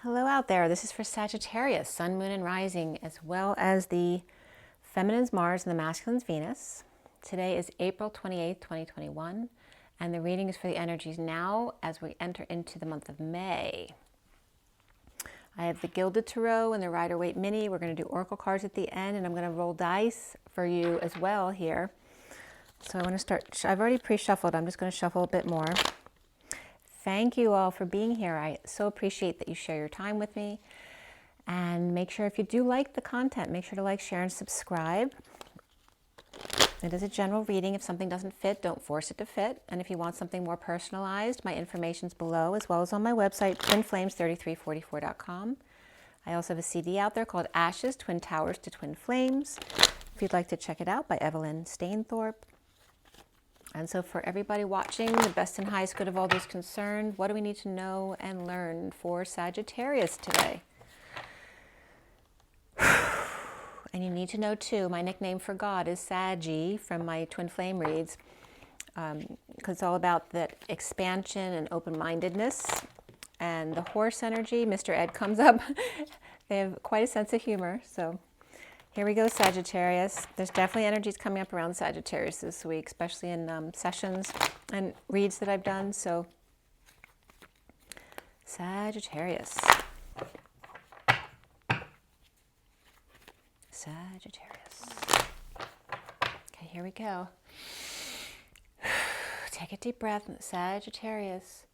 Hello out there. This is for Sagittarius, Sun, Moon, and Rising, as well as the Feminine's Mars and the Masculine's Venus. Today is April 28th, 2021, and the reading is for the energies now as we enter into the month of May. I have the Gilded Tarot and the Rider-Waite Mini. We're going to do oracle cards at the end, and I'm going to roll dice for you as well here. So I want to start. I've already pre-shuffled. I'm just going to shuffle a bit more. Thank you all for being here. I so appreciate that you share your time with me. And make sure, if you do like the content, make sure to like, share, and subscribe. It is a general reading. If something doesn't fit, don't force it to fit. And if you want something more personalized, my information's below, as well as on my website, twinflames3344.com. I also have a CD out there called Ashes, Twin Towers to Twin Flames. If you'd like to check it out, by Evelyn, Stainthorpe. And so for everybody watching, the best and highest good of all those concerned, what do we need to know and learn for Sagittarius today? And you need to know too, my nickname for God is Saggy from my Twin Flame reads, because it's all about that expansion and open-mindedness. And the horse energy, Mr. Ed comes up. They have quite a sense of humor, so... Here we go, Sagittarius. There's definitely energies coming up around Sagittarius this week, especially in sessions and reads that I've done. So, Sagittarius. Sagittarius. Okay, here we go. Take a deep breath. Sagittarius.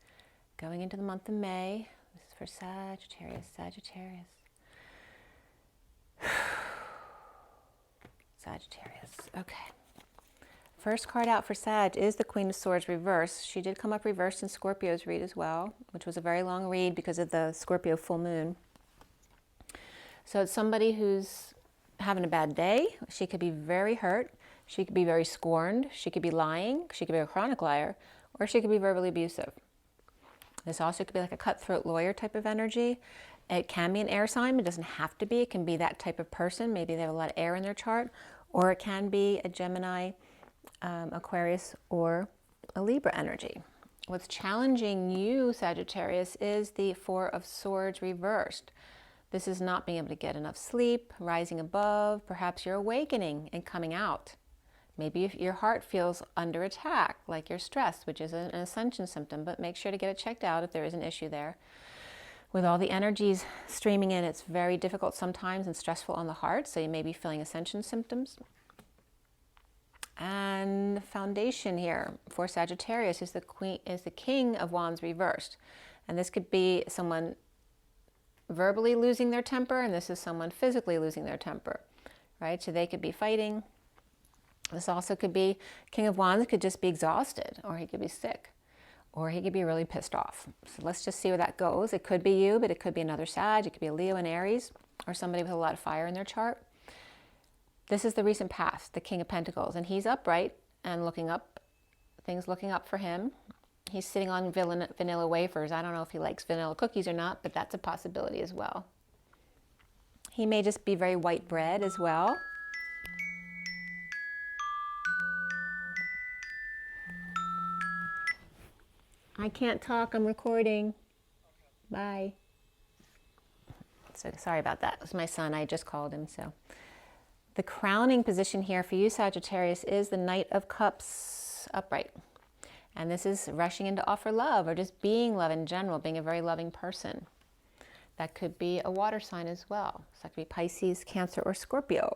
Going into the month of May. This is for Sagittarius. Sagittarius. Sagittarius. Okay. First card out for Sag is the Queen of Swords reversed. She did come up reversed in Scorpio's read as well, which was a very long read because of the Scorpio full moon. So it's somebody who's having a bad day. She could be very hurt. She could be very scorned. She could be lying. She could be a chronic liar, or she could be verbally abusive. This also could be like a cutthroat lawyer type of energy. It can be an air sign. It doesn't have to be. It can be that type of person. Maybe they have a lot of air in their chart. Or it can be a Gemini, Aquarius, or a Libra energy. What's challenging you, Sagittarius, is the Four of Swords reversed. This is not being able to get enough sleep, rising above. Perhaps you're awakening and coming out. Maybe if your heart feels under attack, like you're stressed, which is an ascension symptom, but make sure to get it checked out if there is an issue there. With all the energies streaming in, it's very difficult sometimes and stressful on the heart, so you may be feeling ascension symptoms. And foundation here for Sagittarius is the King of Wands reversed. And this could be someone verbally losing their temper, and this is someone physically losing their temper, right? So they could be fighting. This also could be, King of Wands could just be exhausted, or he could be sick. Or he could be really pissed off. So let's just see where that goes. It could be you, but it could be another Sag. It could be a Leo and Aries, or somebody with a lot of fire in their chart. This is the recent past, the King of Pentacles. And he's upright and looking up, things looking up for him. He's sitting on vanilla wafers. I don't know if he likes vanilla cookies or not, but that's a possibility as well. He may just be very white bread as well. I can't talk, I'm recording. Bye. So sorry about that. It was my son, I just called him. So the crowning position here for you, Sagittarius, is the Knight of Cups upright. And this is rushing in to offer love, or just being love in general, being a very loving person. That could be a water sign as well. So that could be Pisces, Cancer, or Scorpio.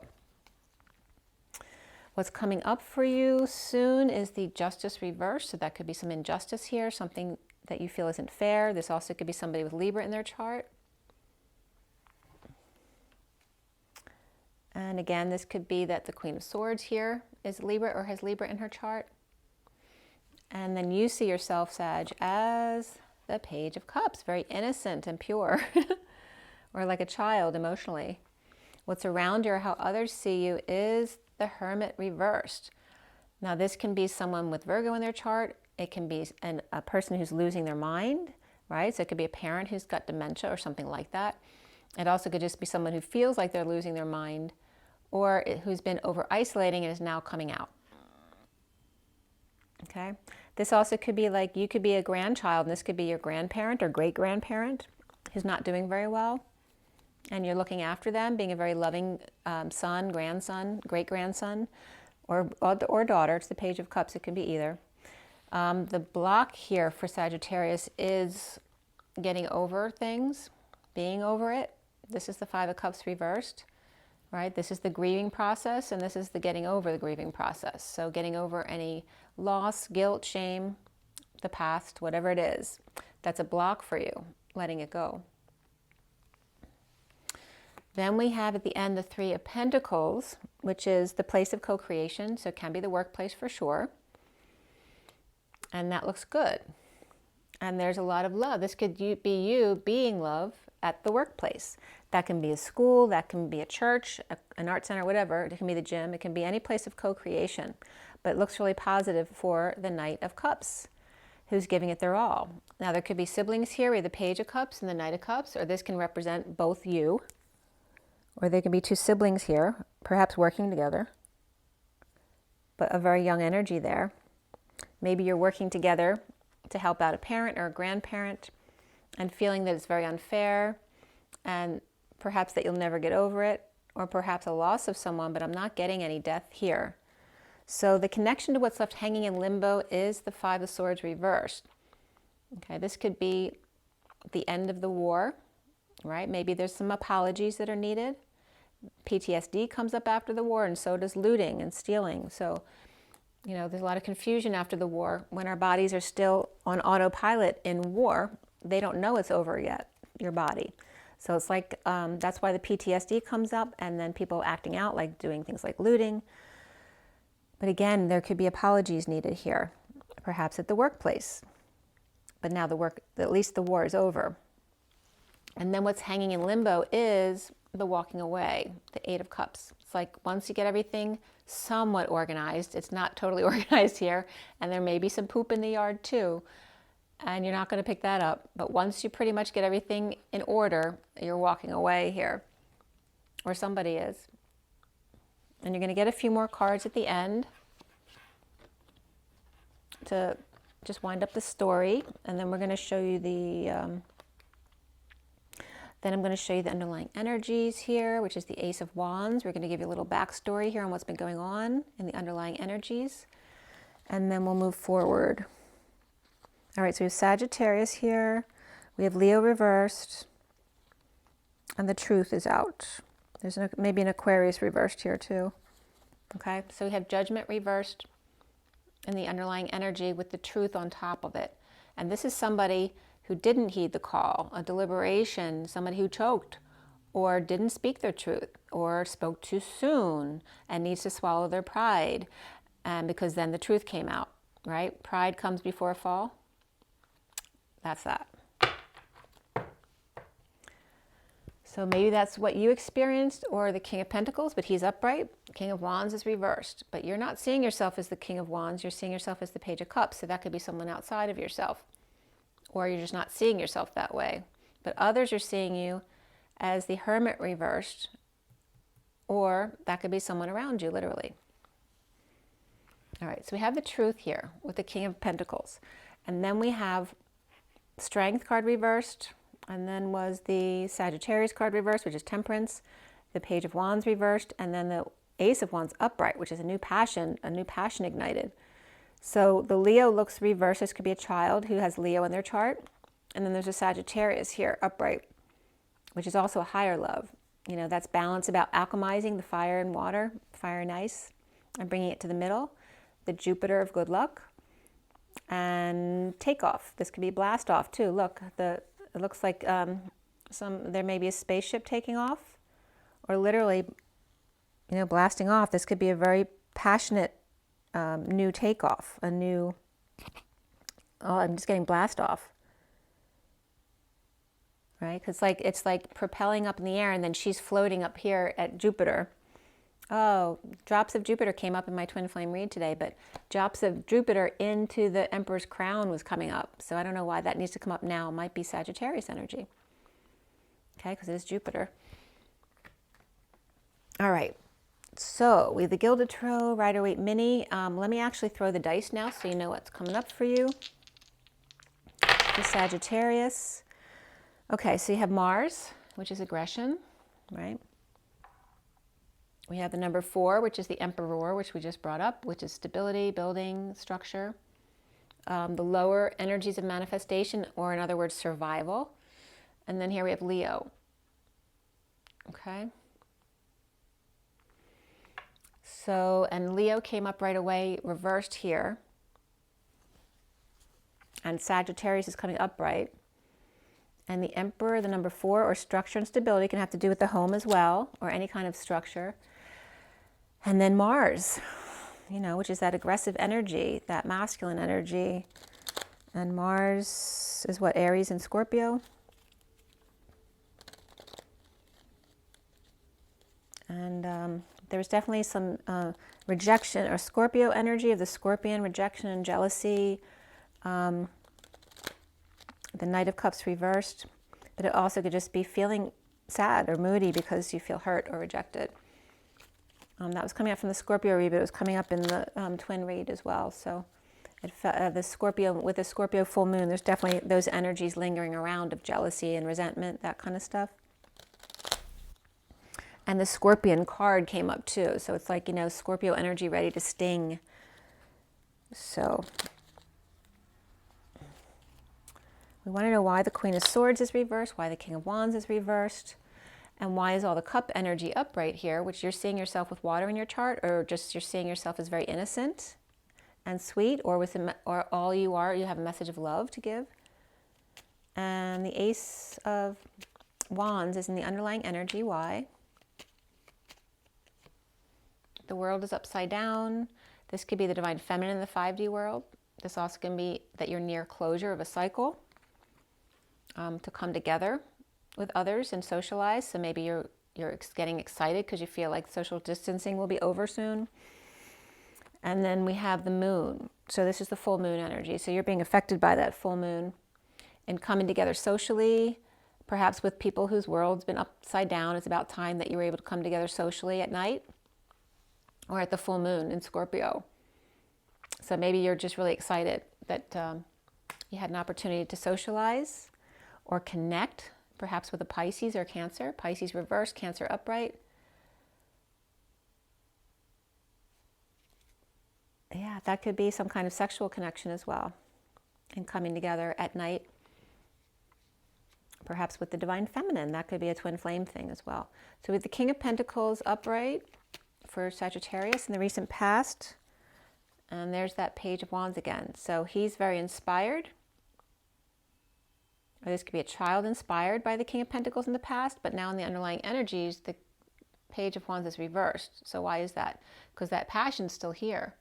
What's coming up for you soon is the Justice reverse. So that could be some injustice here, something that you feel isn't fair. This also could be somebody with Libra in their chart. And again, this could be that the Queen of Swords here is Libra or has Libra in her chart. And then you see yourself, Sag, as the Page of Cups, very innocent and pure, or like a child emotionally. What's around you or how others see you is the Hermit reversed. Now this can be someone with Virgo in their chart. It can be a person who's losing their mind, right? So it could be a parent who's got dementia or something like that. It also could just be someone who feels like they're losing their mind, or who's been over-isolating and is now coming out. Okay? This also could be like, you could be a grandchild, and this could be your grandparent or great-grandparent. who's not doing very well, and you're looking after them, being a very loving son, grandson, great-grandson, or daughter. It's the Page of Cups. It can be either. The block here for Sagittarius is getting over things, being over it. This is the Five of Cups reversed, right? This is the grieving process, and this is the getting over the grieving process. So getting over any loss, guilt, shame, the past, whatever it is, that's a block for you, letting it go. Then we have at the end the Three of Pentacles, which is the place of co-creation. So it can be the workplace for sure. And that looks good. And there's a lot of love. This could be you being love at the workplace. That can be a school, that can be a church, an art center, whatever. It can be the gym. It can be any place of co-creation. But it looks really positive for the Knight of Cups, who's giving it their all. Now there could be siblings here. We have the Page of Cups and the Knight of Cups, or this can represent both you. Or there can be two siblings here, perhaps working together, but a very young energy there. Maybe you're working together to help out a parent or a grandparent and feeling that it's very unfair and perhaps that you'll never get over it, or perhaps a loss of someone, but I'm not getting any death here. So the connection to what's left hanging in limbo is the Five of Swords reversed. Okay, this could be the end of the war, right? Maybe there's some apologies that are needed. PTSD comes up after the war, and so does looting and stealing. So, you know, there's a lot of confusion after the war. When our bodies are still on autopilot in war, they don't know it's over yet, your body. So it's like, that's why the PTSD comes up, and then people acting out, like doing things like looting. But again, there could be apologies needed here, perhaps at the workplace. But now at least the war is over. And then what's hanging in limbo is the walking away, the Eight of Cups. It's like once you get everything somewhat organized, it's not totally organized here, and there may be some poop in the yard too, and you're not going to pick that up. But once you pretty much get everything in order, you're walking away here, or somebody is. And you're going to get a few more cards at the end to just wind up the story, and then we're going to show you the then I'm going to show you the underlying energies here, which is the Ace of Wands. We're going to give you a little backstory here on what's been going on in the underlying energies, and then we'll move forward. All right, so we have Sagittarius here, we have Leo reversed, and the Truth is out. There's maybe an Aquarius reversed here too. Okay, so we have Judgment reversed in the underlying energy with the Truth on top of it. And this is somebody who didn't heed the call, a deliberation, somebody who choked or didn't speak their truth or spoke too soon and needs to swallow their pride, because then the truth came out, right? Pride comes before a fall. That's that. So maybe that's what you experienced, or the King of Pentacles, but he's upright. King of Wands is reversed, but you're not seeing yourself as the King of Wands. You're seeing yourself as the Page of Cups. So that could be someone outside of yourself, or you're just not seeing yourself that way. But others are seeing you as the Hermit reversed, or that could be someone around you, literally. All right, so we have the Truth here with the King of Pentacles. And then we have Strength card reversed, and then was the Sagittarius card reversed, which is Temperance, the Page of Wands reversed, and then the Ace of Wands upright, which is a new passion ignited. So the Leo looks reversed. This could be a child who has Leo in their chart. And then there's a Sagittarius here, upright, which is also a higher love. You know, that's balance about alchemizing the fire and water, fire and ice, and bringing it to the middle. The Jupiter of good luck. And takeoff. This could be blast off too. Look, it looks like there may be a spaceship taking off, or literally, you know, blasting off. This could be a very passionate new takeoff, a new, oh, I'm just getting blast off, right? Because it's like propelling up in the air, and then she's floating up here at Jupiter. Oh, drops of Jupiter came up in my twin flame read today, but drops of Jupiter into the Emperor's crown was coming up. So I don't know why that needs to come up now. It might be Sagittarius energy. Okay, because it is Jupiter. All right. So we have the Gilded Tarot, Rider-Waite Mini. Let me actually throw the dice now so you know what's coming up for you. The Sagittarius. Okay, so you have Mars, which is aggression, right? We have the number 4, which is the Emperor, which we just brought up, which is stability, building, structure. The lower energies of manifestation, or in other words, survival. And then here we have Leo. Okay. So, and Leo came up right away, reversed here. And Sagittarius is coming upright. And the Emperor, the number 4, or structure and stability, can have to do with the home as well, or any kind of structure. And then Mars, you know, which is that aggressive energy, that masculine energy. And Mars is what, Aries and Scorpio? And there's definitely some rejection or Scorpio energy of the Scorpion, rejection and jealousy. The Knight of Cups reversed, but it also could just be feeling sad or moody because you feel hurt or rejected. That was coming up from the Scorpio read, but it was coming up in the twin read as well. So the Scorpio, with the Scorpio full moon, there's definitely those energies lingering around of jealousy and resentment, that kind of stuff. And the Scorpion card came up too. So it's like, you know, Scorpio energy ready to sting. So we want to know why the Queen of Swords is reversed, why the King of Wands is reversed, and why is all the cup energy upright here, which you're seeing yourself with water in your chart, or just you're seeing yourself as very innocent and sweet, or with or all you are, you have a message of love to give. And the Ace of Wands is in the underlying energy. Why? The world is upside down. This could be the divine feminine in the 5D world. This also can be that you're near closure of a cycle, to come together with others and socialize. So maybe you're getting excited because you feel like social distancing will be over soon. And then we have the moon. So this is the full moon energy. So you're being affected by that full moon and coming together socially, perhaps with people whose world's been upside down. It's about time that you were able to come together socially at night or at the full moon in Scorpio. So maybe you're just really excited that you had an opportunity to socialize or connect, perhaps with a Pisces or Cancer. Pisces reversed, Cancer upright. Yeah, that could be some kind of sexual connection as well, and coming together at night, perhaps with the divine feminine. That could be a twin flame thing as well. So with the King of Pentacles upright for Sagittarius in the recent past, and there's that Page of Wands again. So he's very inspired. Or this could be a child inspired by the King of Pentacles in the past, but now in the underlying energies, the Page of Wands is reversed. So why is that? Because that passion's still here.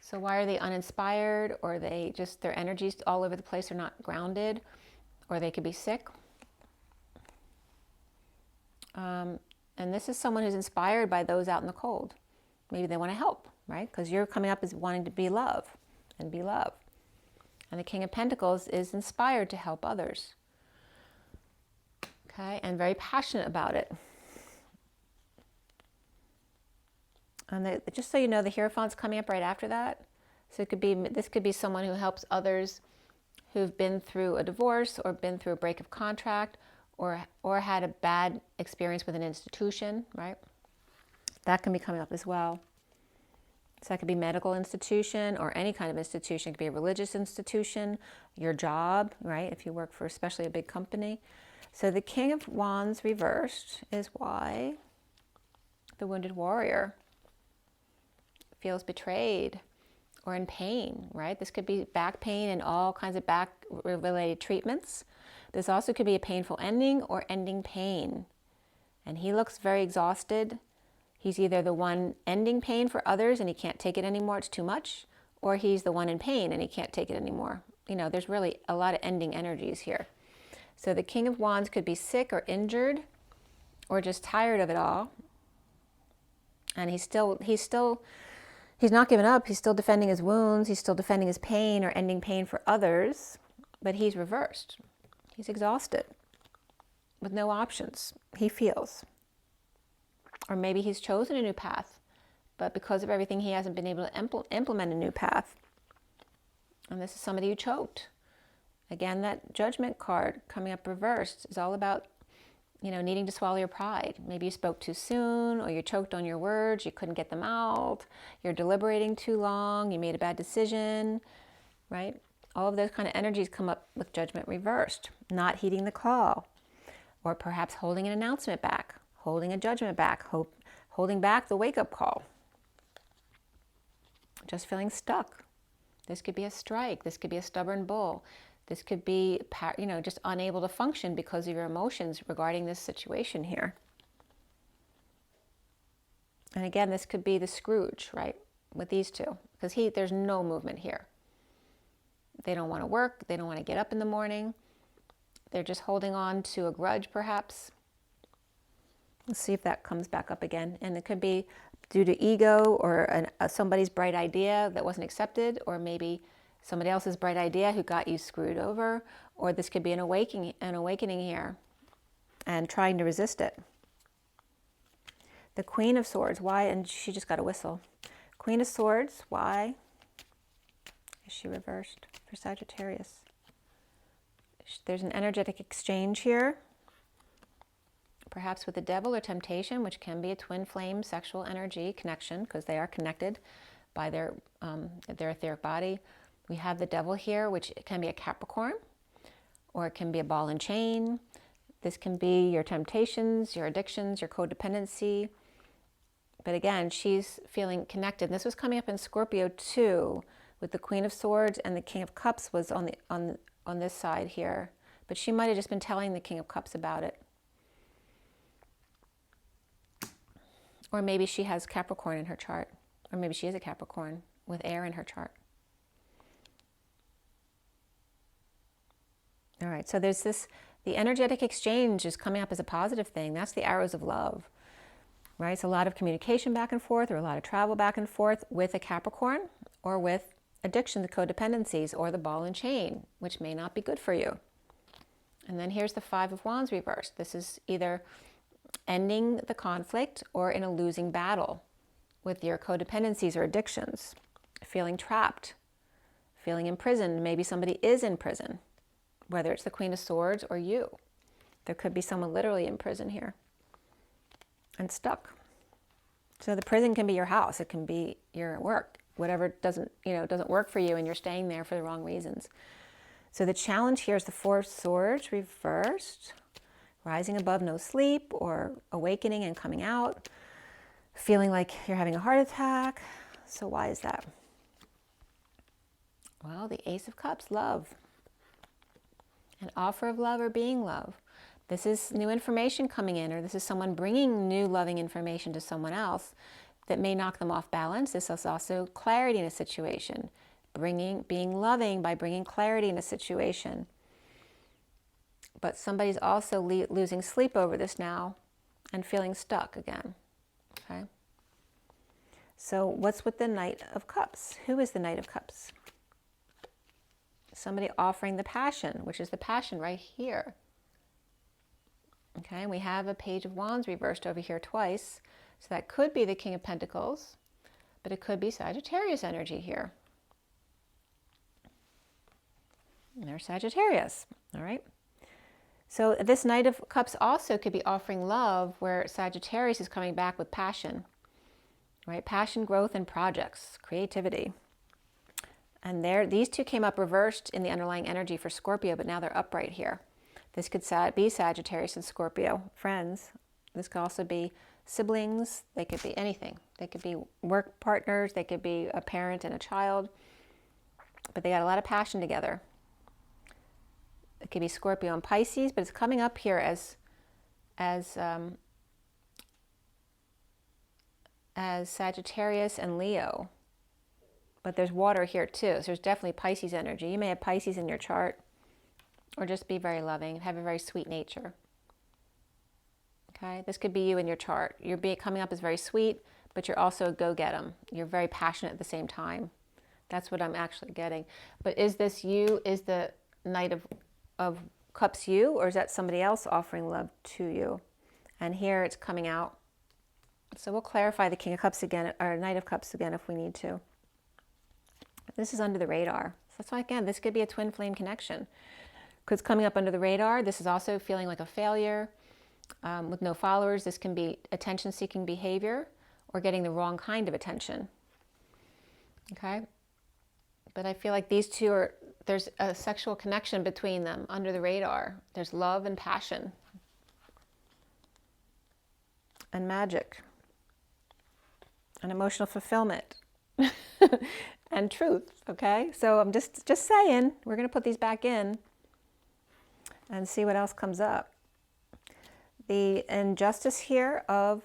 So why are they uninspired, or they just, their energy's all over the place, they're not grounded, or they could be sick? And this is someone who's inspired by those out in the cold. Maybe they want to help, right? Because you're coming up as wanting to be love and be loved. And the King of Pentacles is inspired to help others. Okay, and very passionate about it. And just so you know, the Hierophant's coming up right after that. So it could be, this could be someone who helps others who've been through a divorce or been through a break of contract or had a bad experience with an institution, right? That can be coming up as well. So that could be medical institution or any kind of institution. It could be a religious institution, your job, right? If you work for especially a big company. So the King of Wands reversed is why the Wounded Warrior feels betrayed or in pain, right? This could be back pain and all kinds of back-related treatments. This also could be a painful ending or ending pain. And he looks very exhausted. He's either the one ending pain for others and he can't take it anymore, it's too much, or he's the one in pain and he can't take it anymore. You know, there's really a lot of ending energies here. So the King of Wands could be sick or injured or just tired of it all. And he's not giving up. He's still defending his wounds. He's still defending his pain or ending pain for others, but he's reversed. He's exhausted with no options, he feels. Or maybe he's chosen a new path, but because of everything, he hasn't been able to implement a new path. And this is somebody who choked. Again, that Judgment card coming up reversed is all about, needing to swallow your pride. Maybe you spoke too soon, or you choked on your words, you couldn't get them out, you're deliberating too long, you made a bad decision, right? All of those kind of energies come up with Judgment reversed. Not heeding the call, or perhaps holding an announcement back, holding a judgment back, holding back the wake-up call. Just feeling stuck. This could be a strike. This could be a stubborn bull. This could be, just unable to function because of your emotions regarding this situation here. And again, this could be the Scrooge, right, with these two, because there's no movement here. They don't want to work. They don't want to get up in the morning. They're just holding on to a grudge, perhaps. Let's see if that comes back up again. And it could be due to ego, or somebody's bright idea that wasn't accepted, or maybe somebody else's bright idea who got you screwed over, or this could be an awakening here and trying to resist it. The Queen of Swords, why? And she just got a whistle. Queen of Swords, why is she reversed for Sagittarius? There's an energetic exchange here, perhaps with the devil or temptation, which can be a twin flame sexual energy connection, because they are connected by their etheric body. We have the devil here, which can be a Capricorn, or it can be a ball and chain. This can be your temptations, your addictions, your codependency. But again, she's feeling connected. This was coming up in Scorpio too, with the Queen of Swords, and the King of Cups was on this side here. But she might have just been telling the King of Cups about it. Or maybe she has Capricorn in her chart. Or maybe she is a Capricorn with air in her chart. All right, so there's the energetic exchange is coming up as a positive thing. That's the arrows of love, right? It's a lot of communication back and forth, or a lot of travel back and forth with a Capricorn, or with addiction to codependencies, or the ball and chain, which may not be good for you. And then here's the Five of Wands reversed. This is either ending the conflict or in a losing battle with your codependencies or addictions, feeling trapped, feeling imprisoned. Maybe somebody is in prison, whether it's the Queen of Swords or you. There could be someone literally in prison here and stuck. So the prison can be your house. It can be your work, whatever doesn't work for you, and you're staying there for the wrong reasons. So the challenge here is the Four of Swords reversed, rising above no sleep, or awakening and coming out, feeling like you're having a heart attack. So why is that? Well, the Ace of Cups, love. An offer of love or being love. This is new information coming in, or this is someone bringing new loving information to someone else that may knock them off balance. This is also clarity in a situation, being loving by bringing clarity in a situation. But somebody's also losing sleep over this now and feeling stuck again. Okay. So what's with the Knight of Cups? Who is the Knight of Cups? Somebody offering the passion, which is the passion right here. Okay, we have a Page of Wands reversed over here twice. So that could be the King of Pentacles, but it could be Sagittarius energy here. And there's Sagittarius, all right? So this Knight of Cups also could be offering love, where Sagittarius is coming back with passion, right? Passion, growth, and projects, creativity. And these two came up reversed in the underlying energy for Scorpio, but now they're upright here. This could be Sagittarius and Scorpio, friends. This could also be siblings. They could be anything. They could be work partners. They could be a parent and a child. But they got a lot of passion together. It could be Scorpio and Pisces, but it's coming up here as Sagittarius and Leo. But there's water here too, so there's definitely Pisces energy. You may have Pisces in your chart, or just be very loving, have a very sweet nature. Okay, this could be you in your chart. You're coming up as very sweet, but you're also a go-get-em. You're very passionate at the same time. That's what I'm actually getting. But is this you? Is the Knight of Cups you, or is that somebody else offering love to you? And here it's coming out. So we'll clarify the King of Cups again, or Knight of Cups again if we need to. This is under the radar. So that's why, again, this could be a twin flame connection. because coming up under the radar, this is also feeling like a failure with no followers. This can be attention-seeking behavior or getting the wrong kind of attention. Okay? But I feel like these two are, there's a sexual connection between them under the radar. There's love and passion and magic and emotional fulfillment and truth. Okay? So I'm just saying, we're going to put these back in and see what else comes up. The injustice here of,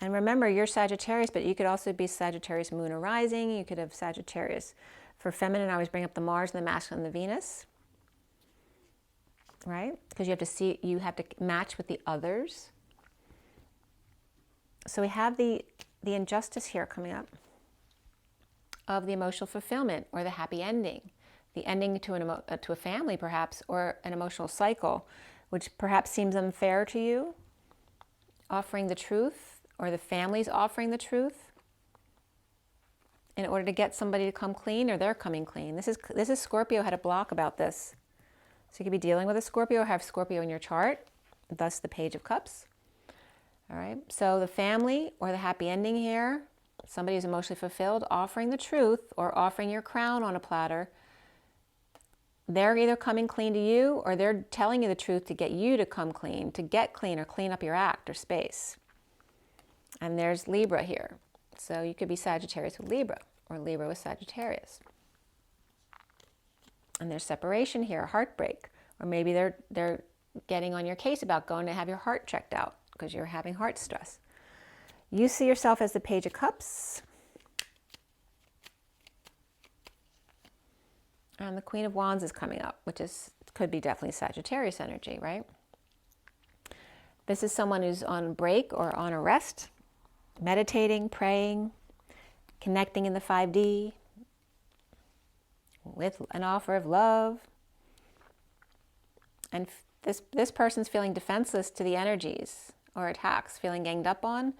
and remember, you're Sagittarius, but you could also be Sagittarius moon or rising. You could have Sagittarius for feminine. I always bring up the Mars and the masculine and the Venus, right? Because you have to see, you have to match with the others. So we have the injustice here coming up of the emotional fulfillment or the happy ending, the ending to a family perhaps, or an emotional cycle, which perhaps seems unfair to you, offering the truth, or the family's offering the truth in order to get somebody to come clean, or they're coming clean. This is Scorpio had a block about this. So you could be dealing with a Scorpio or have Scorpio in your chart, thus the Page of Cups. All right, so the family or the happy ending here, somebody who's emotionally fulfilled, offering the truth or offering your crown on a platter. They're either coming clean to you or they're telling you the truth to get you to come clean, to get clean or clean up your act or space. And there's Libra here. So you could be Sagittarius with Libra or Libra with Sagittarius. And there's separation here, heartbreak. Or maybe they're getting on your case about going to have your heart checked out because you're having heart stress. You see yourself as the Page of Cups. And the Queen of Wands is coming up, which could be definitely Sagittarius energy, right? This is someone who's on break or on a rest, meditating, praying, connecting in the 5D with an offer of love. And this person's feeling defenseless to the energies or attacks, feeling ganged up on,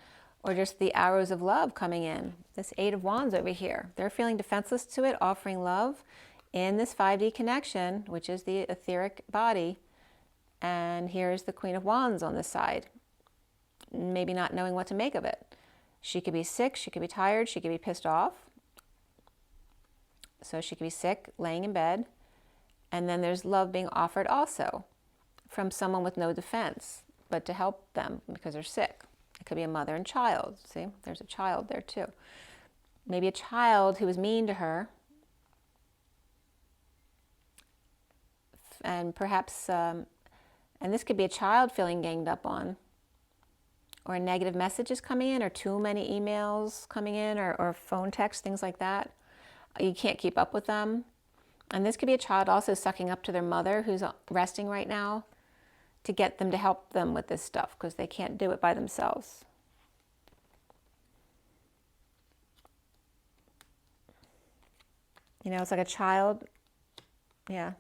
or just the arrows of love coming in. This 8 of Wands over here, they're feeling defenseless to it, offering love in this 5D connection, which is the etheric body. And here's the Queen of Wands on this side, maybe not knowing what to make of it. She could be sick, she could be tired, she could be pissed off. So she could be sick, laying in bed. And then there's love being offered also from someone with no defense, but to help them because they're sick. It could be a mother and child. See, there's a child there too. Maybe a child who was mean to her. And perhaps, and this could be a child feeling ganged up on, or negative messages coming in, or too many emails coming in, or phone texts, things like that. You can't keep up with them. And this could be a child also sucking up to their mother who's resting right now to get them to help them with this stuff because they can't do it by themselves. You know, it's like a child. Yeah.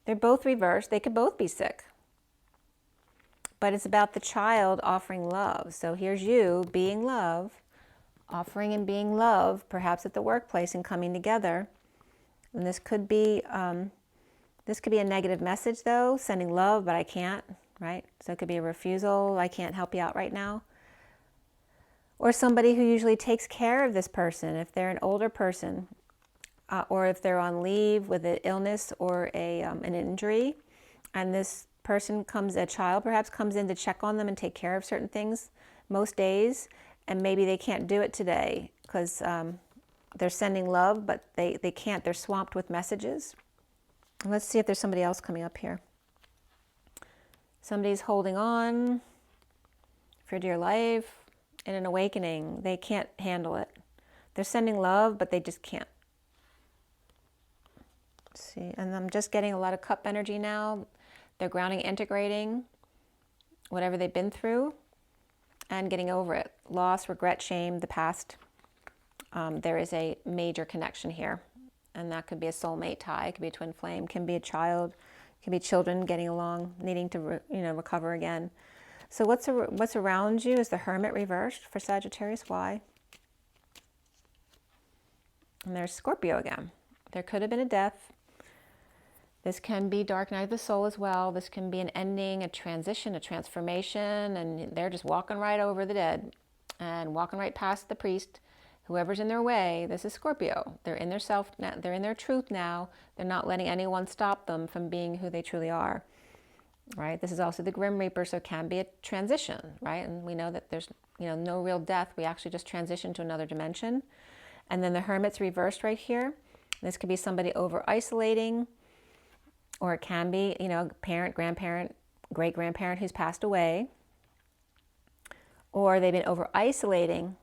They're both reversed. They could both be sick. But it's about the child offering love. So here's you being love, offering and being love, perhaps at the workplace and coming together. And this could be a negative message though, sending love, but I can't, right? So it could be a refusal. I can't help you out right now. Or somebody who usually takes care of this person, if they're an older person, or if they're on leave with an illness or an injury, and this person a child perhaps comes in to check on them and take care of certain things most days, and maybe they can't do it today because they're sending love, but they can't. They're swamped with messages. And let's see if there's somebody else coming up here. Somebody's holding on for dear life in an awakening. They can't handle it. They're sending love, but they just can't. See, and I'm just getting a lot of cup energy now. They're grounding, integrating whatever they've been through and getting over it. Loss, regret, shame, the past. There is a major connection here, and that could be a soulmate tie. It could be a twin flame. Can be a child. Can be children getting along, needing to recover again. So what's around you is the Hermit reversed for Sagittarius. Why? And there's Scorpio again. There could have been a death. This can be dark night of the soul as well. This can be an ending, a transition, a transformation, and they're just walking right over the dead and walking right past the priest, whoever's in their way. This is Scorpio. They're in their self, they're in their truth now. They're not letting anyone stop them from being who they truly are, right? This is also the Grim Reaper, so it can be a transition, right? And we know that there's, no real death. We actually just transition to another dimension. And then the Hermit's reversed right here. This could be somebody over-isolating, or it can be, parent, grandparent, great-grandparent who's passed away, or they've been over-isolating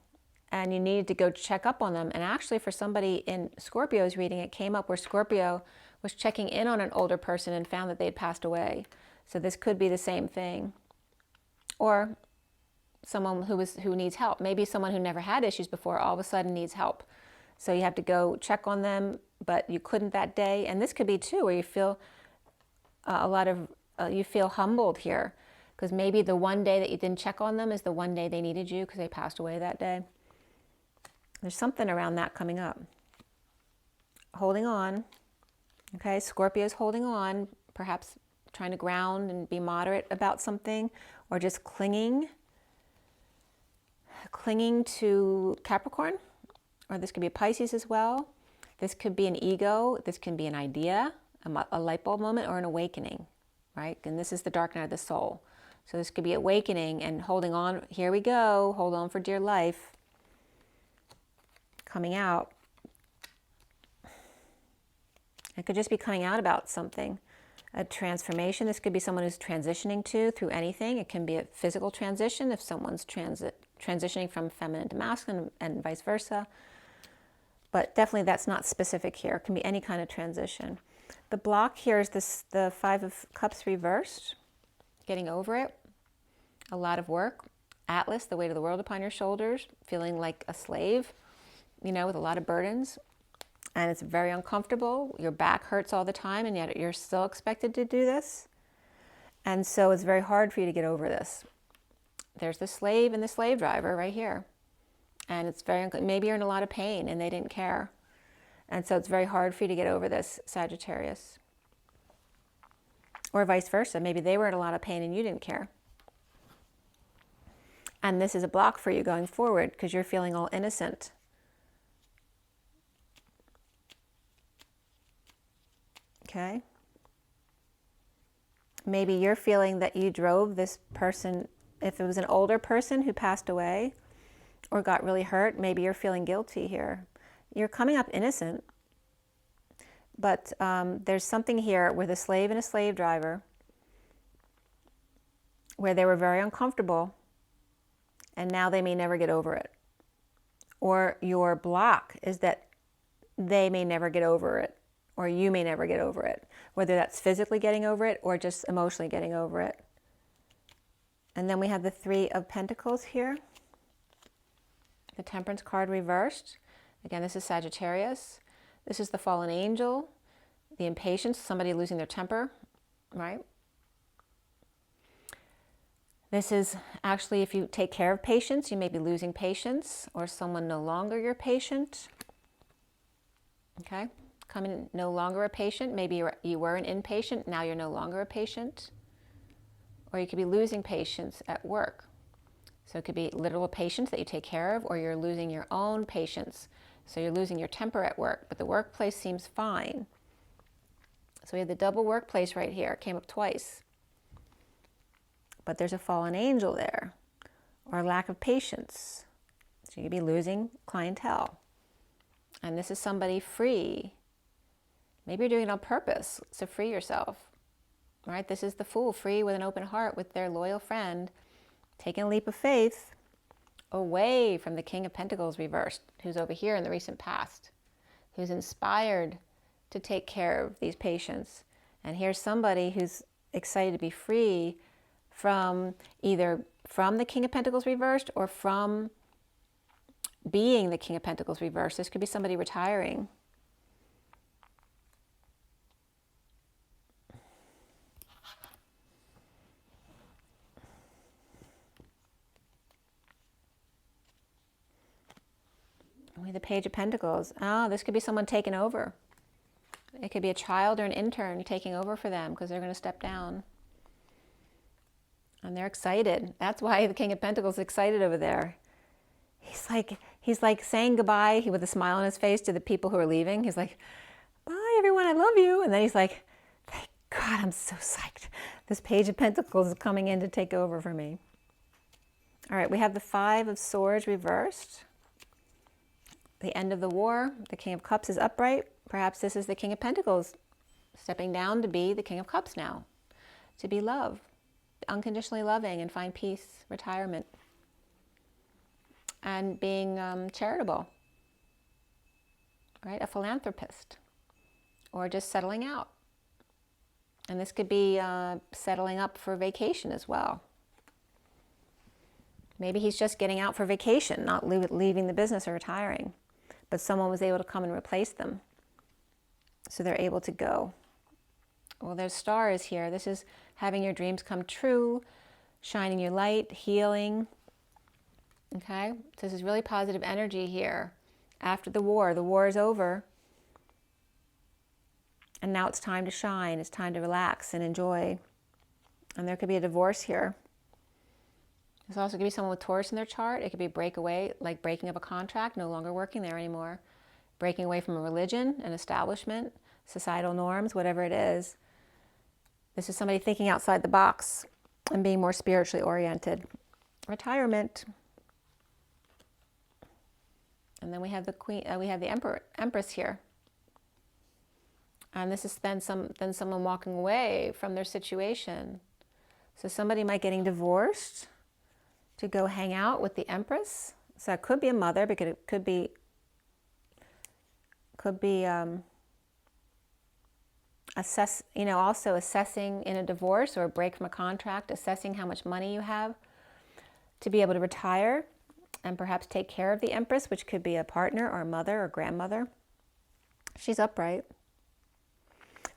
and you needed to go check up on them. And actually for somebody in Scorpio's reading, it came up where Scorpio was checking in on an older person and found that they'd passed away. So this could be the same thing. Or someone who needs help. Maybe someone who never had issues before all of a sudden needs help. So you have to go check on them, but you couldn't that day. And this could be too, where you feel you feel humbled here, because maybe the one day that you didn't check on them is the one day they needed you because they passed away that day. There's something around that coming up. Holding on. Okay, Scorpio's holding on, perhaps trying to ground and be moderate about something, or just clinging to Capricorn, or this could be a Pisces as well. This could be an ego. This can be an idea, a light bulb moment, or an awakening, right? And this is the dark night of the soul. So this could be awakening and holding on. Here we go. Hold on for dear life. Coming out. It could just be coming out about something. A transformation. This could be someone who's transitioning through anything. It can be a physical transition if someone's transitioning from feminine to masculine and vice versa. But definitely that's not specific here. It can be any kind of transition. The block here is the Five of Cups reversed. Getting over it. A lot of work. Atlas, the weight of the world upon your shoulders. Feeling like a slave, with a lot of burdens. And it's very uncomfortable. Your back hurts all the time, and yet you're still expected to do this. And so it's very hard for you to get over this. There's the slave and the slave driver right here. And it's maybe you're in a lot of pain and they didn't care. And so it's very hard for you to get over this, Sagittarius. Or vice versa. Maybe they were in a lot of pain and you didn't care. And this is a block for you going forward because you're feeling all innocent. Okay? Maybe you're feeling that you drove this person, if it was an older person who passed away or got really hurt, maybe you're feeling guilty here. You're coming up innocent, but there's something here with a slave and a slave driver where they were very uncomfortable and now they may never get over it. Or your block is that they may never get over it, or you may never get over it, whether that's physically getting over it or just emotionally getting over it. And then we have the Three of Pentacles here. The Temperance card reversed. Again, this is Sagittarius. This is the fallen angel, the impatience, somebody losing their temper, right? This is actually, if you take care of patience, you may be losing patience, or someone no longer your patient. Okay? Coming no longer a patient. Maybe you were an inpatient, now you're no longer a patient. Or you could be losing patience at work. So it could be literal patience that you take care of, or you're losing your own patience. So you're losing your temper at work, but the workplace seems fine. So we have the double workplace right here. It came up twice. But there's a fallen angel there, or a lack of patience. So you'd be losing clientele. And this is somebody free. Maybe you're doing it on purpose to free yourself, right? This is the Fool, free with an open heart with their loyal friend, taking a leap of faith away from the King of Pentacles reversed, who's over here in the recent past, who's inspired to take care of these patients. And here's somebody who's excited to be free from either from the King of Pentacles reversed or from being the King of Pentacles reversed. This could be somebody retiring. We have the Page of Pentacles. Oh, this could be someone taking over. It could be a child or an intern taking over for them because they're going to step down. And they're excited. That's why the King of Pentacles is excited over there. He's like saying goodbye with a smile on his face to the people who are leaving. He's like, bye everyone, I love you. And then he's like, thank God, I'm so psyched. This Page of Pentacles is coming in to take over for me. All right, we have the Five of Swords reversed. The end of the war. The King of Cups is upright. Perhaps this is the King of Pentacles stepping down to be the King of Cups now. To be love. Unconditionally loving and find peace, retirement. And being charitable. Right? A philanthropist. Or just settling out. And this could be settling up for vacation as well. Maybe he's just getting out for vacation, not leaving the business or retiring. But someone was able to come and replace them. So they're able to go. Well, there's stars here. This is having your dreams come true, shining your light, healing. Okay? So this is really positive energy here. After the war is over. And now it's time to shine. It's time to relax and enjoy. And there could be a divorce here. There's also going to be someone with Taurus in their chart. It could be a breakaway, like breaking up a contract, no longer working there anymore. Breaking away from a religion, an establishment, societal norms, whatever it is. This is somebody thinking outside the box and being more spiritually oriented. Retirement. And then we have the Queen. We have the Empress here. And this is then someone walking away from their situation. So somebody might getting divorced to go hang out with the Empress. So it could be a mother, because it could be also assessing in a divorce or a break from a contract, assessing how much money you have to be able to retire and perhaps take care of the Empress, which could be a partner or a mother or grandmother. She's upright.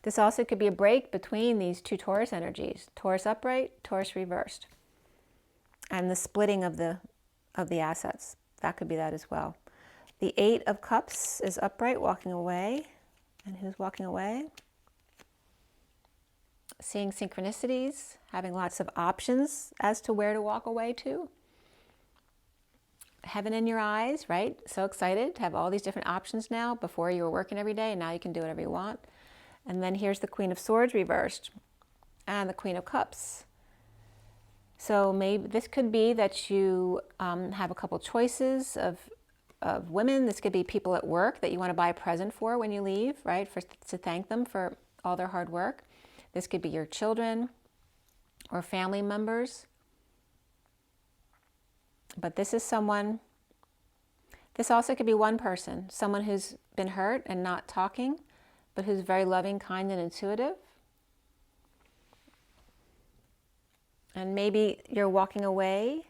This also could be a break between these two Taurus energies, Taurus upright, Taurus reversed, and the splitting of the assets. That could be that as well. The Eight of Cups is upright, walking away. And who's walking away? Seeing synchronicities, having lots of options as to where to walk away to. Heaven in your eyes, right? So excited to have all these different options now. Before you were working every day, and now you can do whatever you want. And then here's the Queen of Swords reversed and the Queen of Cups. So maybe this could be that you have a couple choices of women. This could be people at work that you want to buy a present for when you leave, right? To thank them for all their hard work. This could be your children or family members. But this is someone, this also could be one person, someone who's been hurt and not talking, but who's very loving, kind, and intuitive. And maybe you're walking away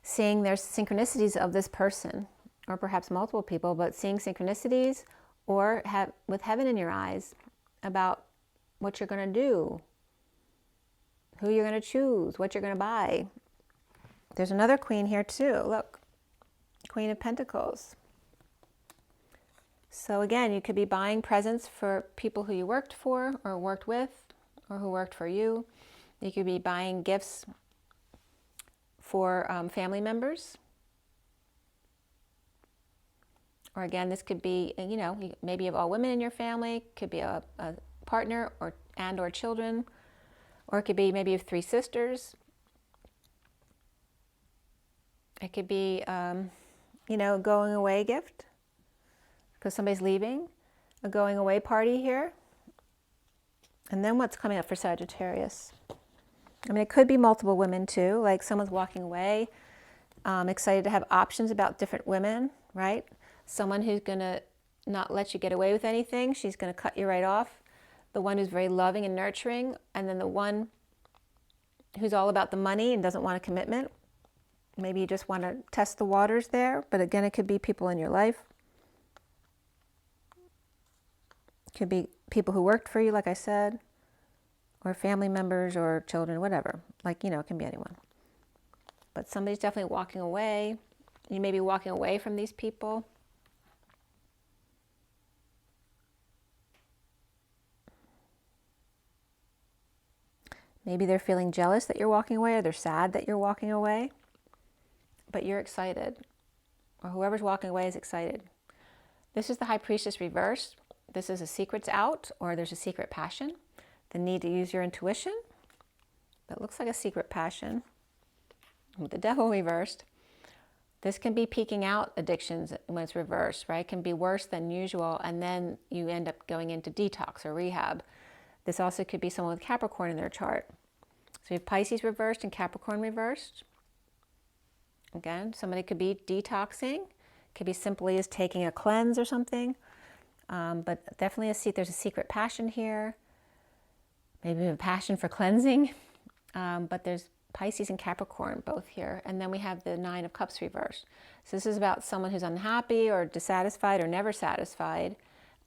seeing there's synchronicities of this person, or perhaps multiple people, but seeing synchronicities or with heaven in your eyes about what you're going to do, who you're going to choose, what you're going to buy. There's another queen here too. Look, Queen of Pentacles. So again, you could be buying presents for people who you worked for or worked with or who worked for you. You could be buying gifts for family members. Or again, this could be, maybe you have all women in your family. Could be a partner or children. Or it could be maybe you have 3 sisters. It could be, a going away gift because somebody's leaving. A going away party here. And then what's coming up for Sagittarius? I mean, it could be multiple women too, like someone's walking away, excited to have options about different women, right? Someone who's going to not let you get away with anything. She's going to cut you right off. The one who's very loving and nurturing, and then the one who's all about the money and doesn't want a commitment. Maybe you just want to test the waters there, but again, it could be people in your life. It could be people who worked for you, like I said, or family members or children, whatever. It can be anyone. But somebody's definitely walking away. You may be walking away from these people. Maybe they're feeling jealous that you're walking away, or they're sad that you're walking away, but you're excited, or whoever's walking away is excited. This is the High Priestess reversed. This is a secret's out, or there's a secret passion, the need to use your intuition. That looks like a secret passion. With the Devil reversed, this can be peaking out addictions when it's reversed, right? It can be worse than usual, and then you end up going into detox or rehab. This also could be someone with Capricorn in their chart. So you have Pisces reversed and Capricorn reversed. Again, somebody could be detoxing. Could be simply as taking a cleanse or something. But definitely there's a secret passion here. Maybe a passion for cleansing. But there's Pisces and Capricorn both here. And then we have the Nine of Cups reversed. So this is about someone who's unhappy or dissatisfied or never satisfied,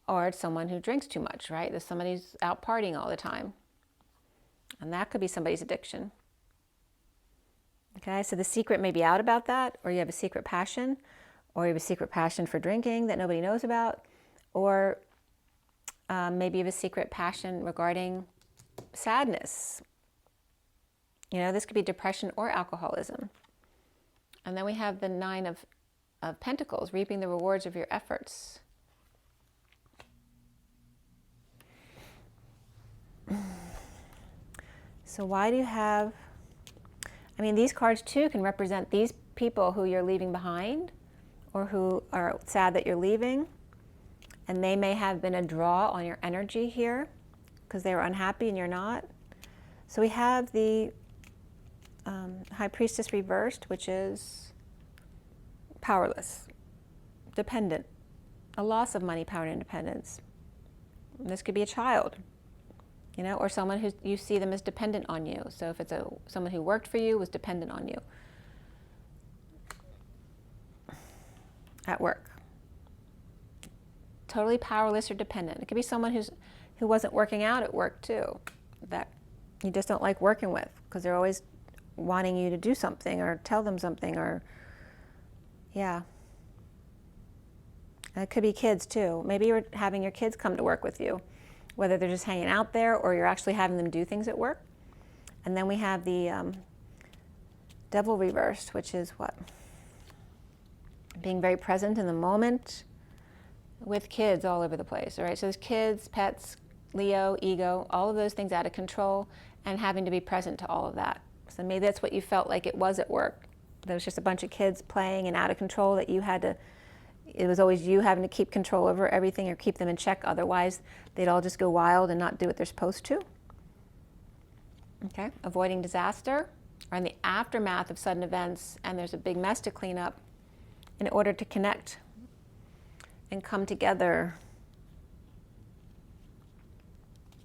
or it's someone who drinks too much, right? There's somebody who's out partying all the time. And that could be somebody's addiction. Okay, so the secret may be out about that, or you have a secret passion, or you have a secret passion for drinking that nobody knows about, or maybe you have a secret passion regarding sadness. You know, this could be depression or alcoholism. And then we have the Nine of Pentacles, reaping the rewards of your efforts. So why do you have, I mean, these cards too can represent these people who you're leaving behind, or who are sad that you're leaving. And they may have been a draw on your energy here because they were unhappy and you're not. So we have the High Priestess reversed, which is powerless, dependent, a loss of money, power, and independence. This could be a child, you know, or someone who you see them as dependent on you. So if it's someone who worked for you, was dependent on you at work. Totally powerless or dependent. It could be someone who wasn't working out at work too, that you just don't like working with because they're always wanting you to do something or tell them something, or yeah. And it could be kids too. Maybe you're having your kids come to work with you, whether they're just hanging out there or you're actually having them do things at work. And then we have the Devil reversed, which is what? Being very present in the moment with kids all over the place, all right? So there's kids, pets, Leo, ego, all of those things out of control, and having to be present to all of that. So maybe that's what you felt like it was at work. There was just a bunch of kids playing and out of control that you had to, it was always you having to keep control over everything or keep them in check. Otherwise, they'd all just go wild and not do what they're supposed to. Okay, avoiding disaster, or in the aftermath of sudden events, and there's a big mess to clean up in order to connect and come together.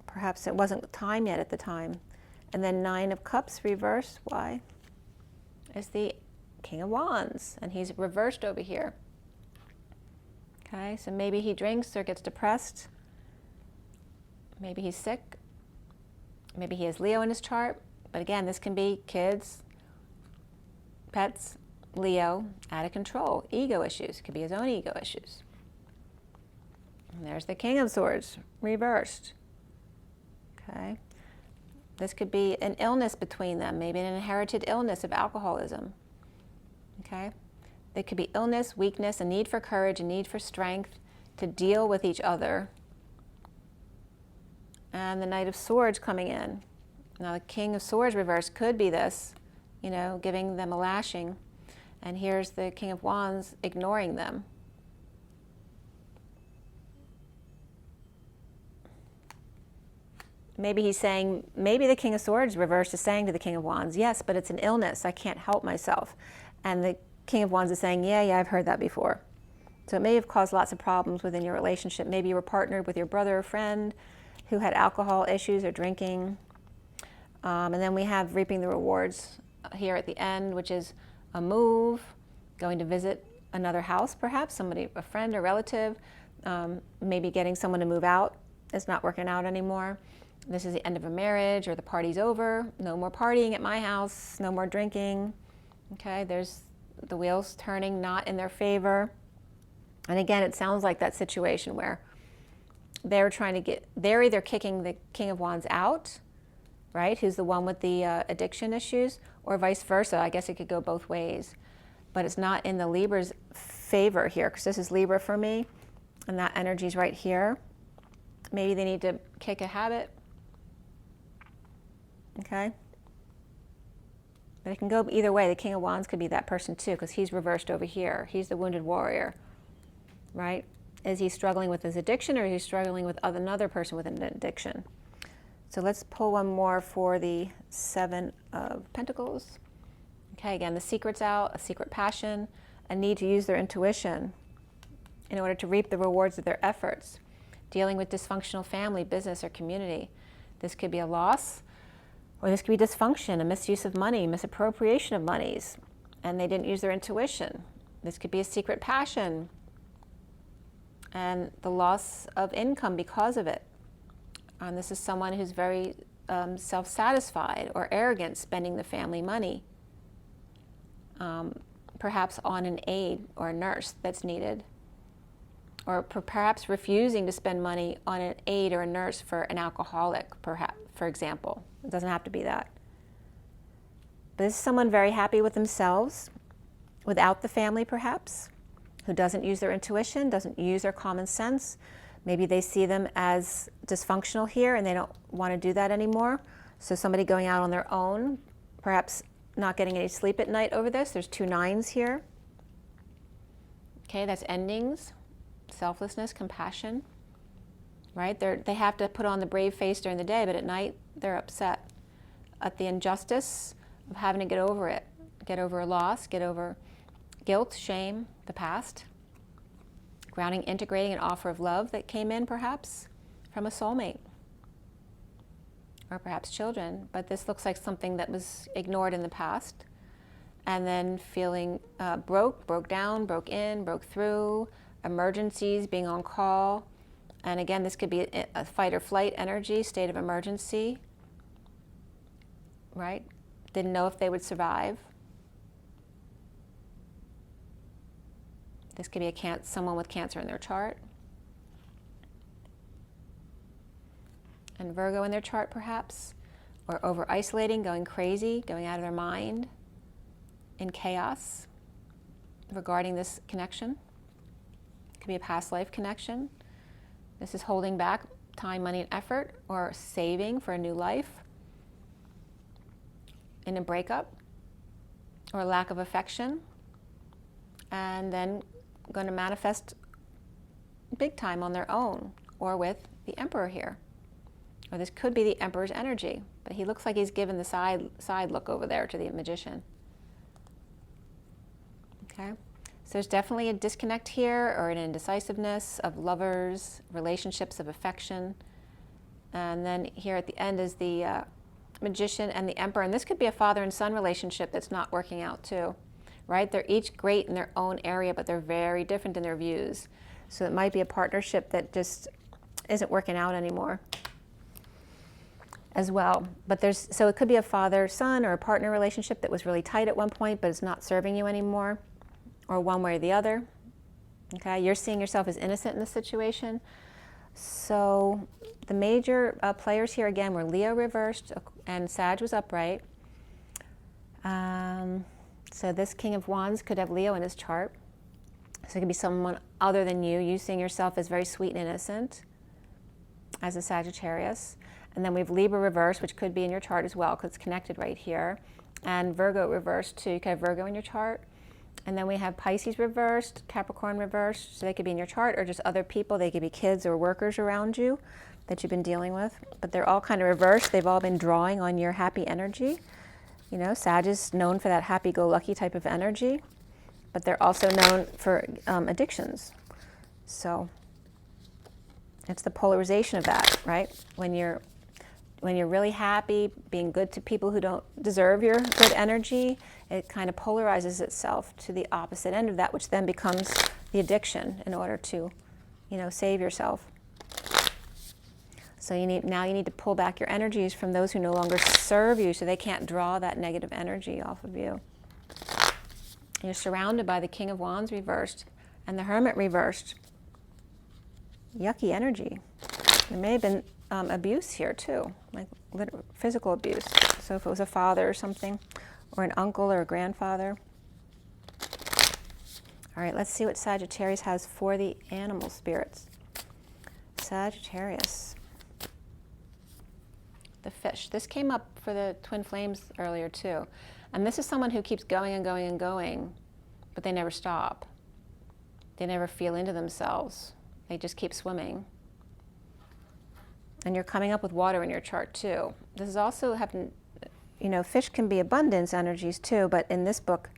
Perhaps it wasn't time yet at the time. And then Nine of Cups reversed, why? Is the King of Wands, and he's reversed over here. Okay, so maybe he drinks or gets depressed. Maybe he's sick. Maybe he has Leo in his chart. But again, this can be kids, pets, Leo, out of control, ego issues. It could be his own ego issues. And there's the King of Swords, reversed. Okay. This could be an illness between them, maybe an inherited illness of alcoholism. Okay. There could be illness, weakness, a need for courage, a need for strength to deal with each other. And the Knight of Swords coming in. Now the King of Swords reversed could be this, you know, giving them a lashing. And here's the King of Wands ignoring them. Maybe he's saying, maybe the King of Swords reversed is saying to the King of Wands, yes, but it's an illness. I can't help myself. And the King of Wands is saying, yeah, I've heard that before. So it may have caused lots of problems within your relationship. Maybe you were partnered with your brother or friend who had alcohol issues or drinking. And then we have reaping the rewards here at the end, which is a move, going to visit another house perhaps, somebody, a friend or relative, maybe getting someone to move out. It's not working out anymore. This is the end of a marriage, or the party's over. No more partying at my house, no more drinking. Okay, there's the wheels turning not in their favor. And again, it sounds like that situation where they're either kicking the King of Wands out, right? Who's the one with the addiction issues, or vice versa. I guess it could go both ways. But it's not in the Libra's favor here, because this is Libra for me, and that energy's right here. Maybe they need to kick a habit. Okay? But it can go either way. The King of Wands could be that person too, because he's reversed over here. He's the wounded warrior, right? Is he struggling with his addiction, or is he struggling with another person with an addiction? So let's pull one more for the Seven of Pentacles. Okay, again, the secret's out, a secret passion, a need to use their intuition in order to reap the rewards of their efforts. Dealing with dysfunctional family, business, or community. This could be a loss, or this could be dysfunction, a misuse of money, misappropriation of monies, and they didn't use their intuition. This could be a secret passion, and the loss of income because of it. And this is someone who's very self-satisfied or arrogant, spending the family money, perhaps on an aide or a nurse that's needed, or perhaps refusing to spend money on an aide or a nurse for an alcoholic, perhaps, for example. It doesn't have to be that. But this is someone very happy with themselves, without the family perhaps, who doesn't use their intuition, doesn't use their common sense. Maybe they see them as dysfunctional here and they don't want to do that anymore. So somebody going out on their own, perhaps not getting any sleep at night over this. There's 2 9s here. Okay, that's endings, selflessness, compassion, right? They have to put on the brave face during the day, but at night they're upset at the injustice of having to get over it, get over a loss, get over guilt, shame, the past. Grounding, integrating an offer of love that came in perhaps from a soulmate, or perhaps children, but this looks like something that was ignored in the past, and then feeling broke down, broke in, broke through, emergencies, being on call, and again this could be a fight or flight energy, state of emergency, right? Didn't know if they would survive. This could be someone with cancer in their chart. And Virgo in their chart perhaps. Or over-isolating, going crazy, going out of their mind, in chaos regarding this connection. It could be a past life connection. This is holding back time, money, and effort, or saving for a new life in a breakup, or lack of affection. And then going to manifest big time on their own, or with the Emperor here. Or this could be the Emperor's energy, but he looks like he's given the side look over there to the Magician. Okay, so there's definitely a disconnect here, or an indecisiveness of lovers, relationships of affection. And then here at the end is the Magician and the Emperor, and this could be a father and son relationship that's not working out too. Right? They're each great in their own area, but they're very different in their views. So it might be a partnership that just isn't working out anymore as well. But so it could be a father-son or a partner relationship that was really tight at one point, but it's not serving you anymore, or one way or the other. Okay, you're seeing yourself as innocent in this situation. So the major players here again were Leo reversed and Sag was upright. So this King of Wands could have Leo in his chart. So it could be someone other than you seeing yourself as very sweet and innocent, as a Sagittarius. And then we have Libra reversed, which could be in your chart as well, because it's connected right here. And Virgo reversed too. You could have Virgo in your chart. And then we have Pisces reversed, Capricorn reversed. So they could be in your chart, or just other people. They could be kids or workers around you that you've been dealing with. But they're all kind of reversed. They've all been drawing on your happy energy. You know, Sag is known for that happy-go-lucky type of energy, but they're also known for addictions. So it's the polarization of that, right? When you're really happy, being good to people who don't deserve your good energy, it kind of polarizes itself to the opposite end of that, which then becomes the addiction in order to, save yourself. So you need to pull back your energies from those who no longer serve you, so they can't draw that negative energy off of you. You're surrounded by the King of Wands reversed and the Hermit reversed. Yucky energy. There may have been abuse here too, like physical abuse. So if it was a father or something, or an uncle or a grandfather. All right, let's see what Sagittarius has for the animal spirits. Sagittarius. The fish. This came up for the twin flames earlier too. And this is someone who keeps going and going and going, but they never stop. They never feel into themselves. They just keep swimming. And you're coming up with water in your chart too. This is also happening, you know, fish can be abundance energies too, but in this book,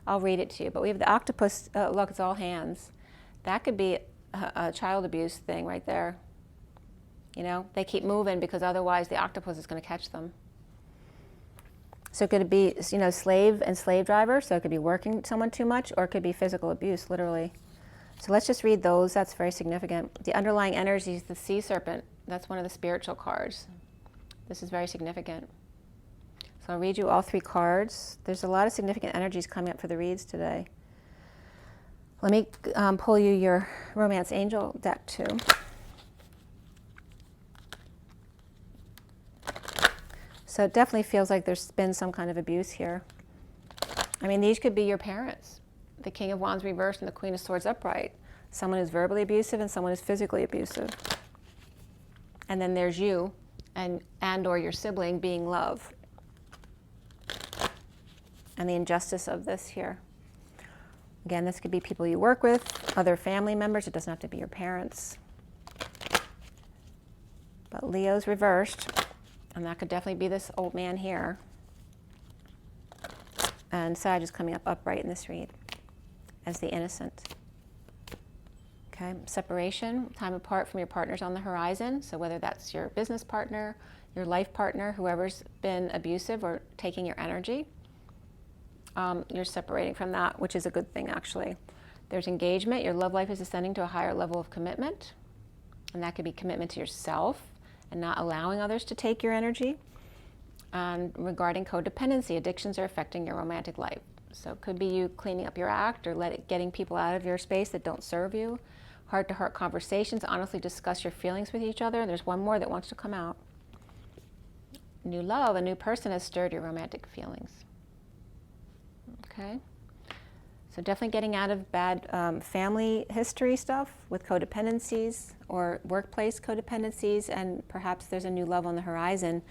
I'll read it to you. But we have the octopus, look, it's all hands. That could be a child abuse thing right there. You know, they keep moving because otherwise the octopus is going to catch them. So it could be, you know, slave and slave driver. So it could be working someone too much, or it could be physical abuse, literally. So let's just read those. That's very significant. The underlying energy is the sea serpent. That's one of the spiritual cards. This is very significant. So I'll read you all 3 cards. There's a lot of significant energies coming up for the reads today. Let me pull you your Romance Angel deck too. So it definitely feels like there's been some kind of abuse here. I mean, these could be your parents. The King of Wands reversed and the Queen of Swords upright. Someone who's verbally abusive and someone who's physically abusive. And then there's you and or your sibling being love. And the injustice of this here. Again, this could be people you work with, other family members. It doesn't have to be your parents. But Leo's reversed. And that could definitely be this old man here. And Sag is coming up upright in this read as the innocent. Okay, separation, time apart from your partners on the horizon. So whether that's your business partner, your life partner, whoever's been abusive or taking your energy, you're separating from that, which is a good thing actually. There's engagement. Your love life is ascending to a higher level of commitment. And that could be commitment to yourself and not allowing others to take your energy. And regarding codependency, addictions are affecting your romantic life. So it could be you cleaning up your act or getting people out of your space that don't serve you. Heart-to-heart conversations, honestly discuss your feelings with each other. There's one more that wants to come out. New love, a new person has stirred your romantic feelings. Okay? So definitely getting out of bad family history stuff with codependencies or workplace codependencies, and perhaps there's a new love on the horizon.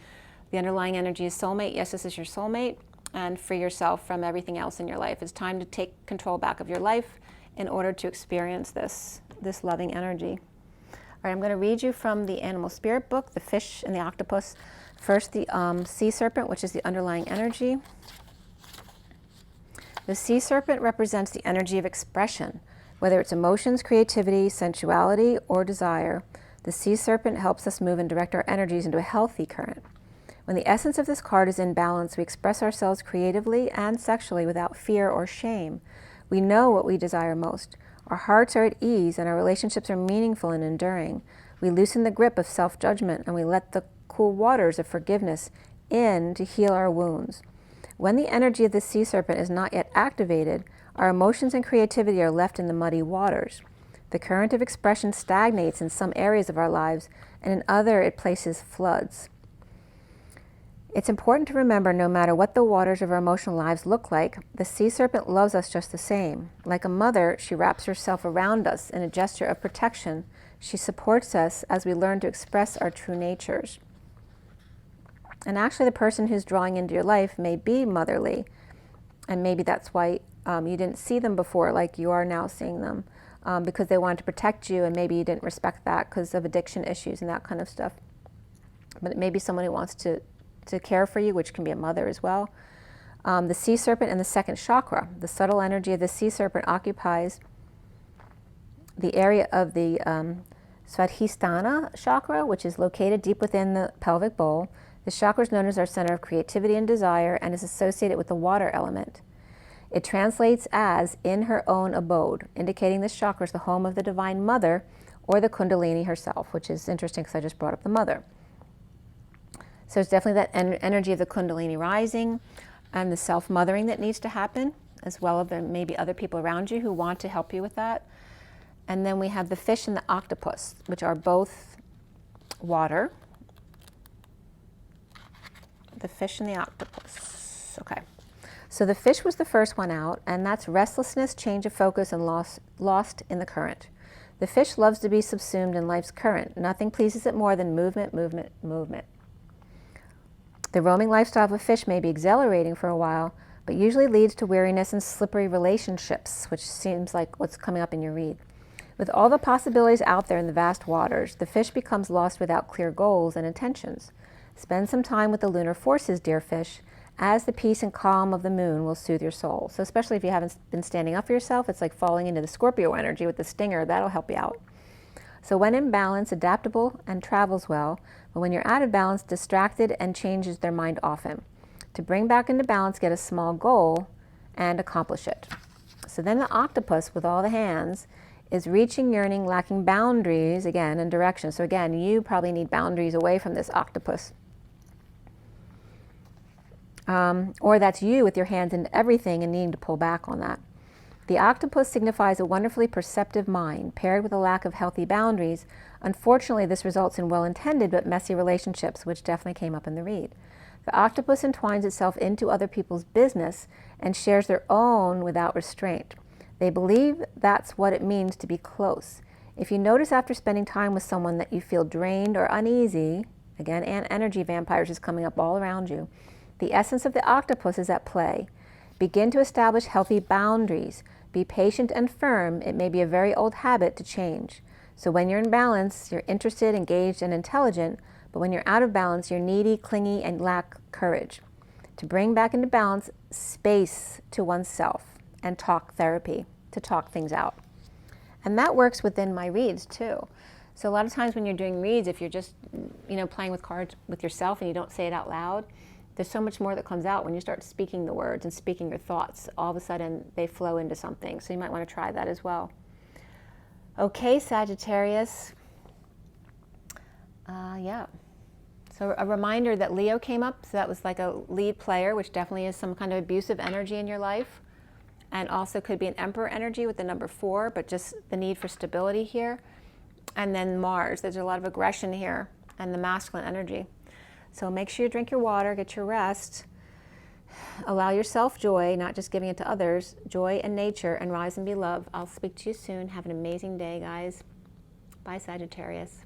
The underlying energy is soulmate. Yes, this is your soulmate. And free yourself from everything else in your life. It's time to take control back of your life in order to experience this loving energy. All right, I'm going to read you from the Animal Spirit book, the fish and the octopus. First, the sea serpent, which is the underlying energy. The sea serpent represents the energy of expression, whether it's emotions, creativity, sensuality, or desire. The sea serpent helps us move and direct our energies into a healthy current. When the essence of this card is in balance, we express ourselves creatively and sexually without fear or shame. We know what we desire most. Our hearts are at ease and our relationships are meaningful and enduring. We loosen the grip of self-judgment and we let the cool waters of forgiveness in to heal our wounds. When the energy of the sea serpent is not yet activated, our emotions and creativity are left in the muddy waters. The current of expression stagnates in some areas of our lives, and in other it places floods. It's important to remember, no matter what the waters of our emotional lives look like, the sea serpent loves us just the same. Like a mother, she wraps herself around us in a gesture of protection. She supports us as we learn to express our true natures. And actually, the person who's drawing into your life may be motherly, and maybe that's why you didn't see them before like you are now seeing them, because they wanted to protect you, and maybe you didn't respect that because of addiction issues and that kind of stuff. But it may be someone who wants to care for you, which can be a mother as well. The sea serpent and the second chakra. The subtle energy of the sea serpent occupies the area of the Svadhisthana chakra, which is located deep within the pelvic bowl. This chakra is known as our center of creativity and desire and is associated with the water element. It translates as in her own abode, indicating this chakra is the home of the Divine Mother or the Kundalini herself, which is interesting because I just brought up the mother. So it's definitely that energy of the Kundalini rising and the self-mothering that needs to happen, as well as there may be other people around you who want to help you with that. And then we have the fish and the octopus, which are both water, the fish and the octopus. Okay. So the fish was the first one out, and that's restlessness, change of focus, and lost in the current. The fish loves to be subsumed in life's current. Nothing pleases it more than movement, movement, movement. The roaming lifestyle of a fish may be exhilarating for a while, but usually leads to weariness and slippery relationships, which seems like what's coming up in your read. With all the possibilities out there in the vast waters, the fish becomes lost without clear goals and intentions. Spend some time with the lunar forces, dear fish, as the peace and calm of the moon will soothe your soul. So especially if you haven't been standing up for yourself, it's like falling into the Scorpio energy with the stinger. That'll help you out. So when in balance, adaptable and travels well, but when you're out of balance, distracted and changes their mind often. To bring back into balance, get a small goal and accomplish it. So then the octopus with all the hands is reaching, yearning, lacking boundaries, again, and direction. So again, you probably need boundaries away from this octopus. Or that's you with your hands in everything and needing to pull back on that. The octopus signifies a wonderfully perceptive mind, paired with a lack of healthy boundaries. Unfortunately, this results in well-intended but messy relationships, which definitely came up in the read. The octopus entwines itself into other people's business and shares their own without restraint. They believe that's what it means to be close. If you notice after spending time with someone that you feel drained or uneasy, again, and energy vampires is coming up all around you, the essence of the octopus is at play. Begin to establish healthy boundaries. Be patient and firm. It may be a very old habit to change. So when you're in balance, you're interested, engaged, and intelligent, but when you're out of balance, you're needy, clingy, and lack courage. To bring back into balance, space to oneself and talk therapy, to talk things out. And that works within my reads too. So a lot of times when you're doing reads, if you're just, playing with cards with yourself and you don't say it out loud, there's so much more that comes out when you start speaking the words and speaking your thoughts. All of a sudden, they flow into something. So you might want to try that as well. Okay, Sagittarius. Yeah. So a reminder that Leo came up. So that was like a lead player, which definitely is some kind of abusive energy in your life. And also could be an Emperor energy with the number 4, but just the need for stability here. And then Mars. There's a lot of aggression here and the masculine energy. So make sure you drink your water, get your rest, allow yourself joy, not just giving it to others, joy and nature, and rise and be loved. I'll speak to you soon. Have an amazing day, guys. Bye, Sagittarius.